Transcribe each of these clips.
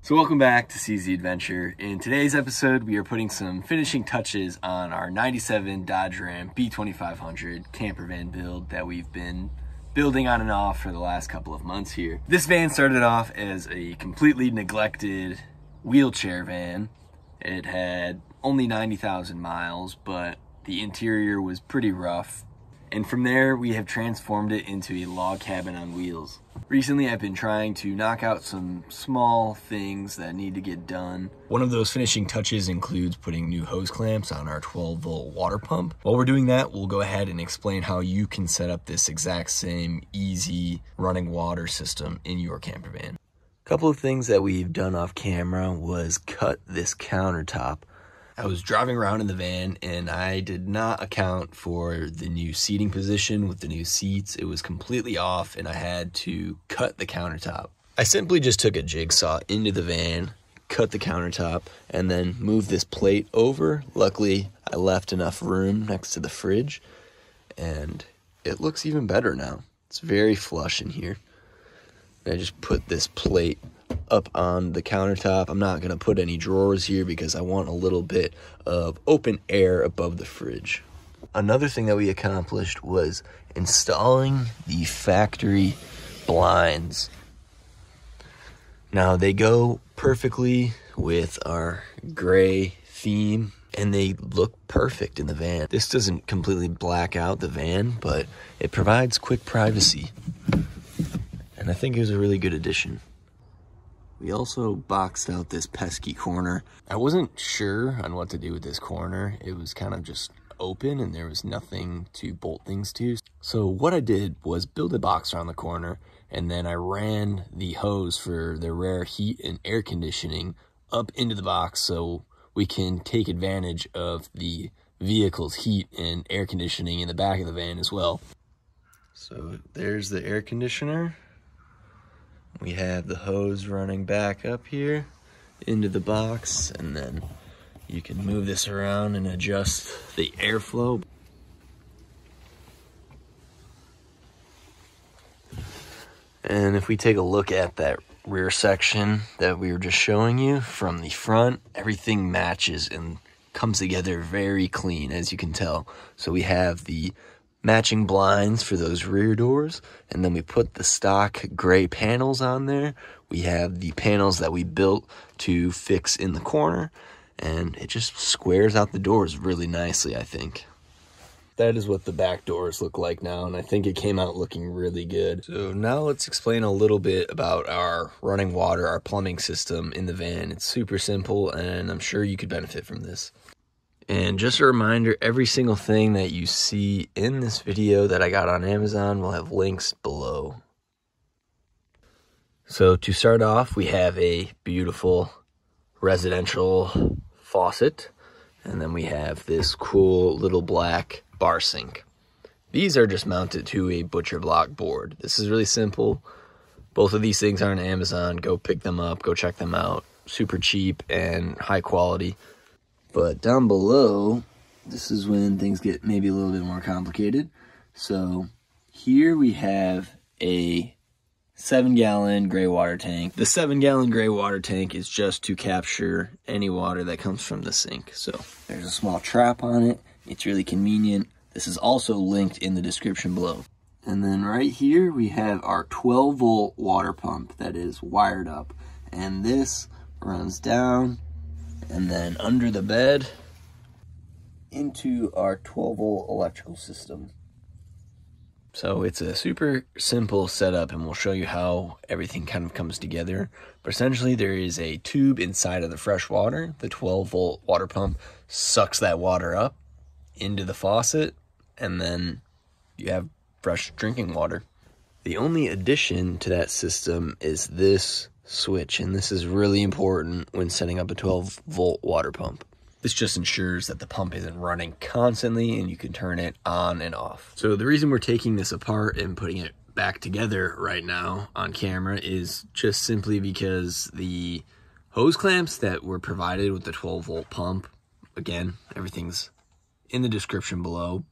So welcome back to Seize the Adventure. In today's episode, we are putting some finishing touches on our 97 Dodge Ram B2500 camper van build that we've been building on and off for the last couple of months here. This van started off as a completely neglected wheelchair van. It had only 90,000 miles, but the interior was pretty rough. And from there, we have transformed it into a log cabin on wheels. Recently, I've been trying to knock out some small things that need to get done. One of those finishing touches includes putting new hose clamps on our 12-volt water pump. While we're doing that, we'll go ahead and explain how you can set up this exact same easy running water system in your camper van. A couple of things that we've done off camera was cut this countertop. I was driving around in the van and I did not account for the new seating position with the new seats. It was completely off and I had to cut the countertop. I simply just took a jigsaw into the van, cut the countertop, and then moved this plate over. Luckily, I left enough room next to the fridge and it looks even better now. It's very flush in here. And I just put this plate up on the countertop. I'm not going to put any drawers here because I want a little bit of open air above the fridge. Another thing that we accomplished was installing the factory blinds. Now they go perfectly with our gray theme and they look perfect in the van. This doesn't completely black out the van, but it provides quick privacy. And I think it was a really good addition. We also boxed out this pesky corner. I wasn't sure on what to do with this corner. It was kind of just open and there was nothing to bolt things to. So what I did was build a box around the corner and then I ran the hose for the rare heat and air conditioning up into the box so we can take advantage of the vehicle's heat and air conditioning in the back of the van as well. So there's the air conditioner. We have the hose running back up here into the box, and then you can move this around and adjust the airflow. And if we take a look at that rear section that we were just showing you from the front, everything matches and comes together very clean, as you can tell. So we have the matching blinds for those rear doors, and then we put the stock gray panels on there. We have the panels that we built to fix in the corner, and it just squares out the doors really nicely, I think. That is what the back doors look like now, and I think it came out looking really good. So now let's explain a little bit about our running water, our plumbing system in the van. It's super simple, and I'm sure you could benefit from this. And just a reminder, every single thing that you see in this video that I got on Amazon will have links below. So to start off, we have a beautiful residential faucet. And then we have this cool little black bar sink. These are just mounted to a butcher block board. This is really simple. Both of these things are on Amazon. Go pick them up, go check them out. Super cheap and high quality. But down below, this is when things get maybe a little bit more complicated. So here we have a 7-gallon gray water tank. The 7-gallon gray water tank is just to capture any water that comes from the sink. So there's a small trap on it. It's really convenient. This is also linked in the description below. And then right here we have our 12-volt water pump that is wired up. And this runs down and then under the bed into our 12-volt electrical system. So it's a super simple setup, and we'll show you how everything kind of comes together. But essentially there is a tube inside of the fresh water. The 12-volt water pump sucks that water up into the faucet, and then you have fresh drinking water. The only addition to that system is this switch, and this is really important when setting up a 12-volt water pump. This just ensures that the pump isn't running constantly and you can turn it on and off. So the reason we're taking this apart and putting it back together right now on camera is just simply because the hose clamps that were provided with the 12-volt pump, again, everything's in the description below,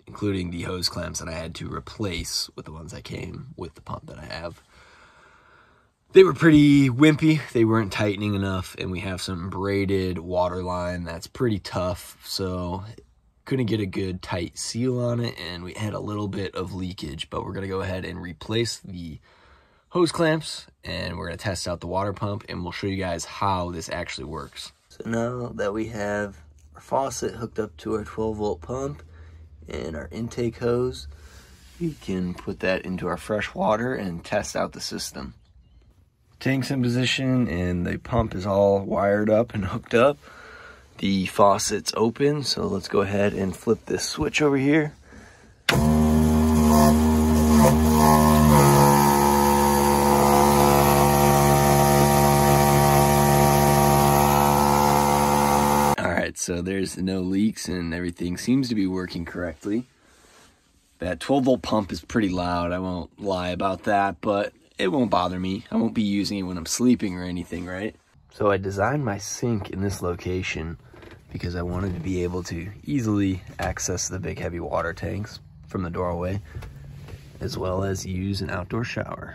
including the hose clamps that I had to replace with the ones that came with the pump that I have. they were pretty wimpy. They weren't tightening enough, and we have some braided water line that's pretty tough, so couldn't get a good tight seal on it, and we had a little bit of leakage, but we're gonna go ahead and replace the hose clamps, and we're gonna test out the water pump, and we'll show you guys how this actually works. So now that we have our faucet hooked up to our 12-volt pump and our intake hose, we can put that into our fresh water and test out the system. Tank's in position and the pump is all wired up and hooked up. The faucet's open, so let's go ahead and flip this switch over here. Alright, so there's no leaks and everything seems to be working correctly. That 12-volt pump is pretty loud, I won't lie about that, but it won't bother me. I won't be using it when I'm sleeping or anything, right? So I designed my sink in this location because I wanted to be able to easily access the big heavy water tanks from the doorway, as well as use an outdoor shower.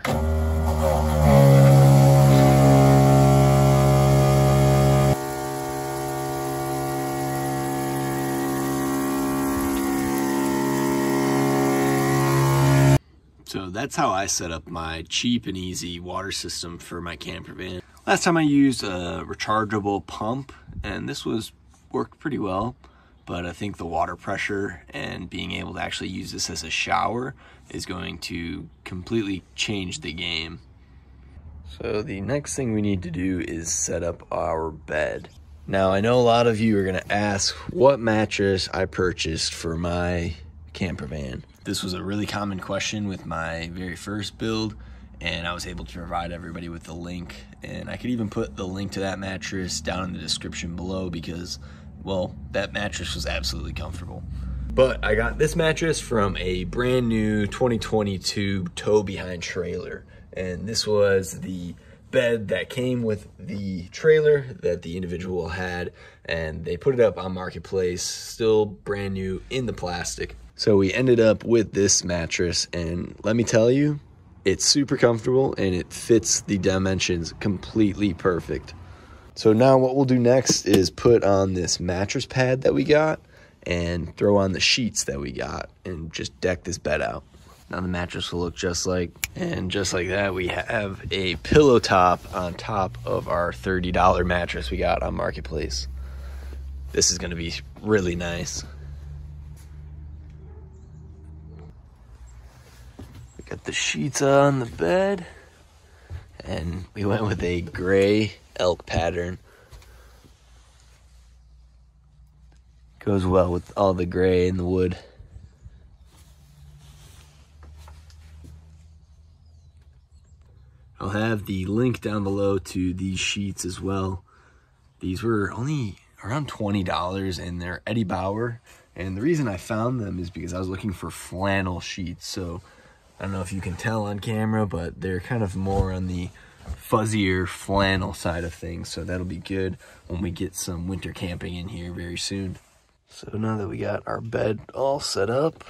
So that's how I set up my cheap and easy water system for my camper van. Last time I used a rechargeable pump, and this worked pretty well, but I think the water pressure and being able to actually use this as a shower is going to completely change the game. So the next thing we need to do is set up our bed. Now I know a lot of you are gonna ask what mattress I purchased for my camper van. This was a really common question with my very first build, and I was able to provide everybody with the link, and I could even put the link to that mattress down in the description below because, well, that mattress was absolutely comfortable. But I got this mattress from a brand new 2022 tow behind trailer, and this was the bed that came with the trailer that the individual had, and they put it up on Marketplace, still brand new in the plastic. So we ended up with this mattress, and let me tell you, it's super comfortable and it fits the dimensions completely perfect. So now what we'll do next is put on this mattress pad that we got and throw on the sheets that we got and just deck this bed out. Now the mattress will look just like, and just like that, we have a pillow top on top of our $30 mattress we got on Marketplace. This is gonna be really nice. Got the sheets on the bed, and we went with a gray elk pattern. Goes well with all the gray and the wood. I'll have the link down below to these sheets as well. These were only around $20 and they're Eddie Bauer. And the reason I found them is because I was looking for flannel sheets. So I don't know if you can tell on camera, but they're kind of more on the fuzzier flannel side of things. So that'll be good when we get some winter camping in here very soon. So now that we got our bed all set up,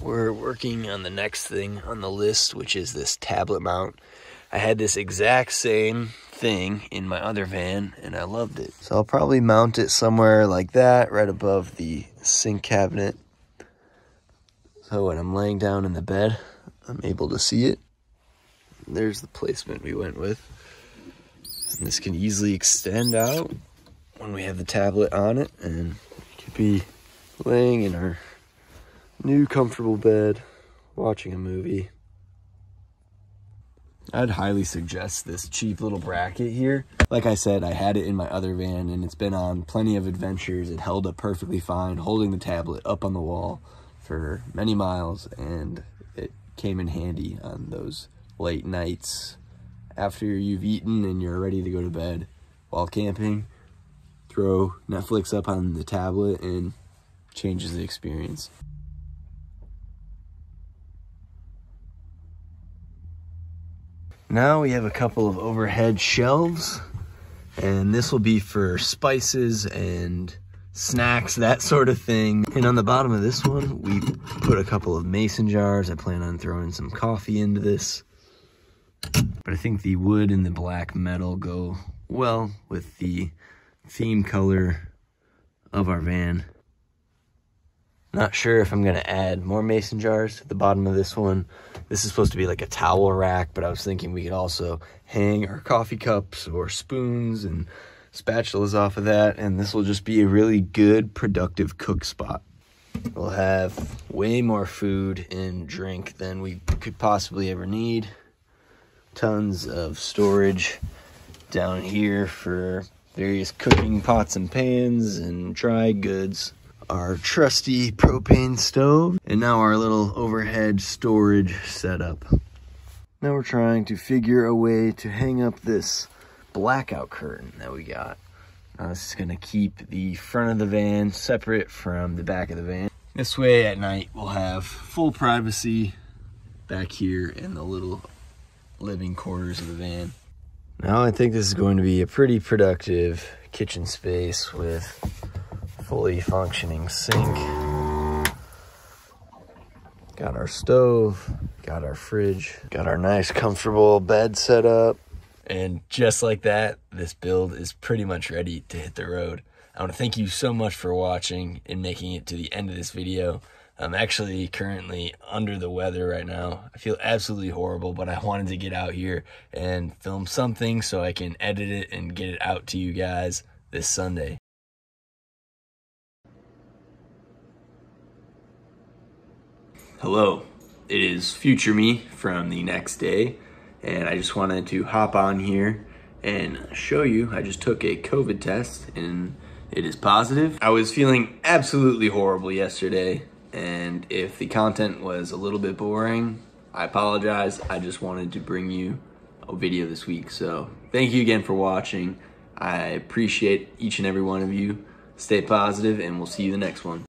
we're working on the next thing on the list, which is this tablet mount. I had this exact same thing in my other van and I loved it. So I'll probably mount it somewhere like that, right above the sink cabinet. So when I'm laying down in the bed, I'm able to see it. And there's the placement we went with. And this can easily extend out when we have the tablet on it, and we could be laying in our new comfortable bed, watching a movie. I'd highly suggest this cheap little bracket here. Like I said, I had it in my other van and it's been on plenty of adventures. It held up perfectly fine, holding the tablet up on the wall for many miles, and it came in handy on those late nights after you've eaten and you're ready to go to bed while camping. Throw Netflix up on the tablet and changes the experience. Now we have a couple of overhead shelves, and this will be for spices and snacks, that sort of thing. And on the bottom of this one, we put a couple of mason jars. I plan on throwing some coffee into this. But I think the wood and the black metal go well with the theme color of our van. Not sure if I'm gonna add more mason jars to the bottom of this one. This is supposed to be like a towel rack, but I was thinking we could also hang our coffee cups or spoons and spatulas off of that, and this will just be a really good, productive cook spot. We'll have way more food and drink than we could possibly ever need. Tons of storage down here for various cooking pots and pans and dry goods. Our trusty propane stove, and now our little overhead storage setup. Now we're trying to figure a way to hang up this blackout curtain that we got. This is gonna keep the front of the van separate from the back of the van. This way at night we'll have full privacy back here in the little living quarters of the van. Now I think this is going to be a pretty productive kitchen space with fully functioning sink. Got our stove, got our fridge, got our nice comfortable bed set up. And just like that, this build is pretty much ready to hit the road. I want to thank you so much for watching and making it to the end of this video. I'm actually currently under the weather right now. I feel absolutely horrible, but I wanted to get out here and film something so I can edit it and get it out to you guys this Sunday. Hello, it is future me from the next day, and I just wanted to hop on here and show you. I just took a COVID test and it is positive. I was feeling absolutely horrible yesterday, and if the content was a little bit boring, I apologize. I just wanted to bring you a video this week. So thank you again for watching. I appreciate each and every one of you. Stay positive, and we'll see you the next one.